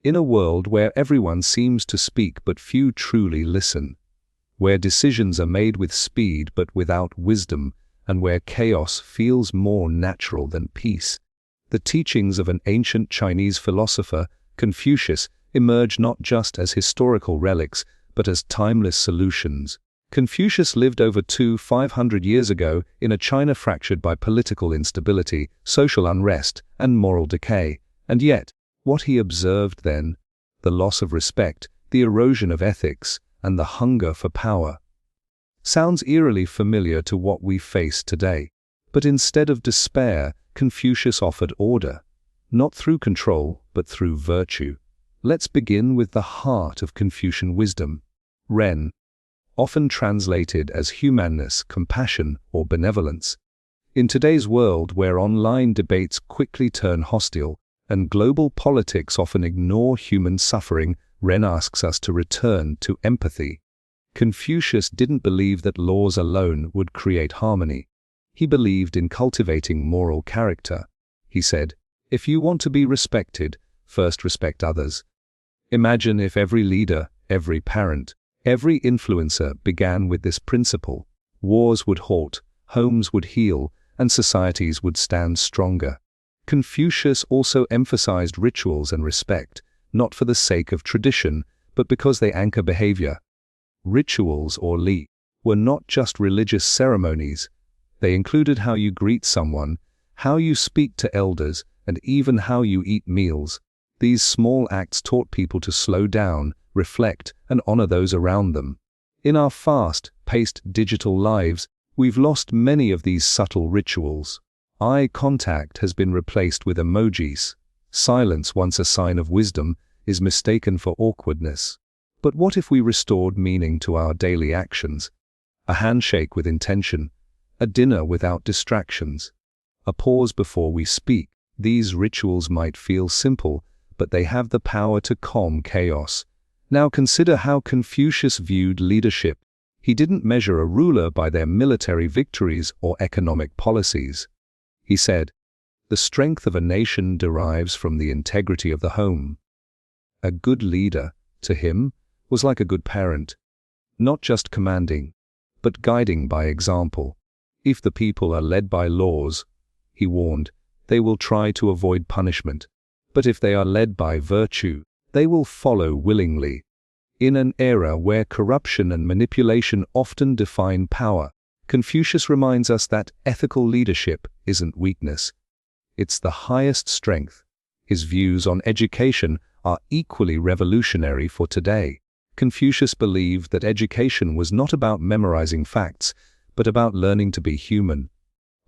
In a world where everyone seems to speak but few truly listen, where decisions are made with speed but without wisdom, and where chaos feels more natural than peace, the teachings of an ancient Chinese philosopher, Confucius, emerge not just as historical relics, but as timeless solutions. Confucius lived over 500 years ago in a China fractured by political instability, social unrest, and moral decay, and yet, what he observed then, the loss of respect, the erosion of ethics, and the hunger for power, sounds eerily familiar to what we face today. But instead of despair, Confucius offered order, not through control, but through virtue. Let's begin with the heart of Confucian wisdom, Ren, often translated as humanness, compassion, or benevolence. In today's world where online debates quickly turn hostile, and global politics often ignore human suffering, Ren asks us to return to empathy. Confucius didn't believe that laws alone would create harmony. He believed in cultivating moral character. He said, "If you want to be respected, first respect others." Imagine if every leader, every parent, every influencer began with this principle. Wars would halt, homes would heal, and societies would stand stronger. Confucius also emphasized rituals and respect, not for the sake of tradition, but because they anchor behavior. Rituals, or li, were not just religious ceremonies. They included how you greet someone, how you speak to elders, and even how you eat meals. These small acts taught people to slow down, reflect, and honor those around them. In our fast-paced digital lives, we've lost many of these subtle rituals. Eye contact has been replaced with emojis. Silence, once a sign of wisdom, is mistaken for awkwardness. But what if we restored meaning to our daily actions? A handshake with intention, a dinner without distractions, a pause before we speak. These rituals might feel simple, but they have the power to calm chaos. Now consider how Confucius viewed leadership. He didn't measure a ruler by their military victories or economic policies. He said, "The strength of a nation derives from the integrity of the home." A good leader, to him, was like a good parent, not just commanding, but guiding by example. If the people are led by laws, he warned, they will try to avoid punishment. But if they are led by virtue, they will follow willingly. In an era where corruption and manipulation often define power, Confucius reminds us that ethical leadership isn't weakness. It's the highest strength. His views on education are equally revolutionary for today. Confucius believed that education was not about memorizing facts, but about learning to be human.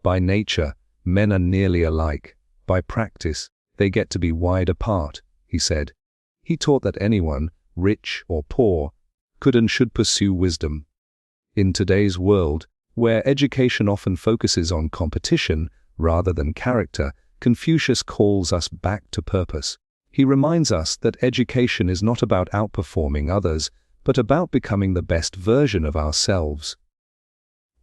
By nature, men are nearly alike. By practice, they get to be wide apart, he said. He taught that anyone, rich or poor, could and should pursue wisdom. In today's world, where education often focuses on competition rather than character, Confucius calls us back to purpose. He reminds us that education is not about outperforming others, but about becoming the best version of ourselves.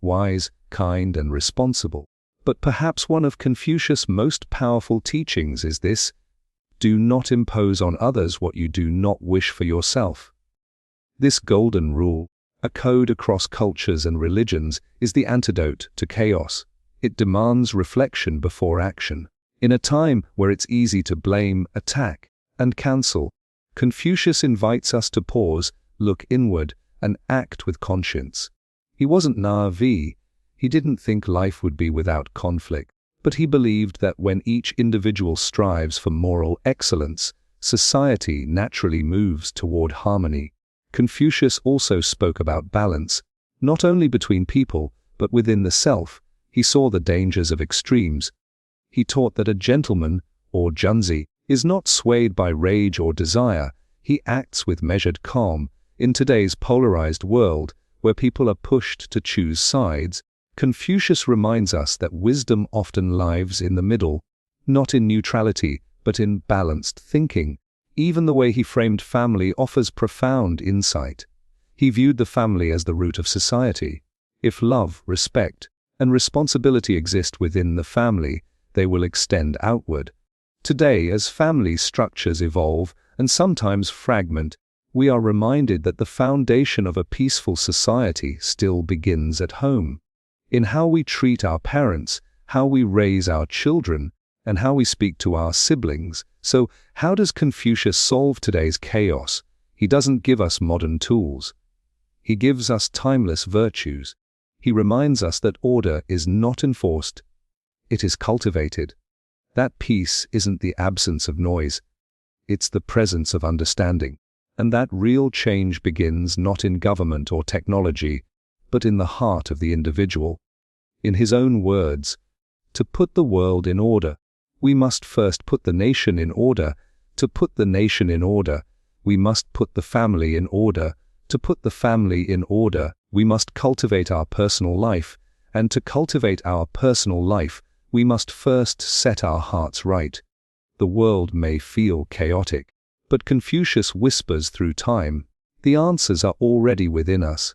Wise, kind, and responsible. But perhaps one of Confucius' most powerful teachings is this: do not impose on others what you do not wish for yourself. This golden rule, a code across cultures and religions, is the antidote to chaos. It demands reflection before action. In a time where it's easy to blame, attack, and cancel, Confucius invites us to pause, look inward, and act with conscience. He wasn't naive. He didn't think life would be without conflict, but he believed that when each individual strives for moral excellence, society naturally moves toward harmony. Confucius also spoke about balance, not only between people, but within the self. He saw the dangers of extremes. He taught that a gentleman, or junzi, is not swayed by rage or desire. He acts with measured calm. In today's polarized world, where people are pushed to choose sides, Confucius reminds us that wisdom often lives in the middle, not in neutrality, but in balanced thinking. Even the way he framed family offers profound insight. He viewed the family as the root of society. If love, respect, and responsibility exist within the family, they will extend outward. Today, as family structures evolve and sometimes fragment, we are reminded that the foundation of a peaceful society still begins at home. In how we treat our parents, how we raise our children, and how we speak to our siblings. So, how does Confucius solve today's chaos? He doesn't give us modern tools. He gives us timeless virtues. He reminds us that order is not enforced, it is cultivated. That peace isn't the absence of noise, it's the presence of understanding. And that real change begins not in government or technology, but in the heart of the individual. In his own words, to put the world in order, we must first put the nation in order. To put the nation in order, we must put the family in order. To put the family in order, we must cultivate our personal life. And to cultivate our personal life, we must first set our hearts right. The world may feel chaotic, but Confucius whispers through time, the answers are already within us.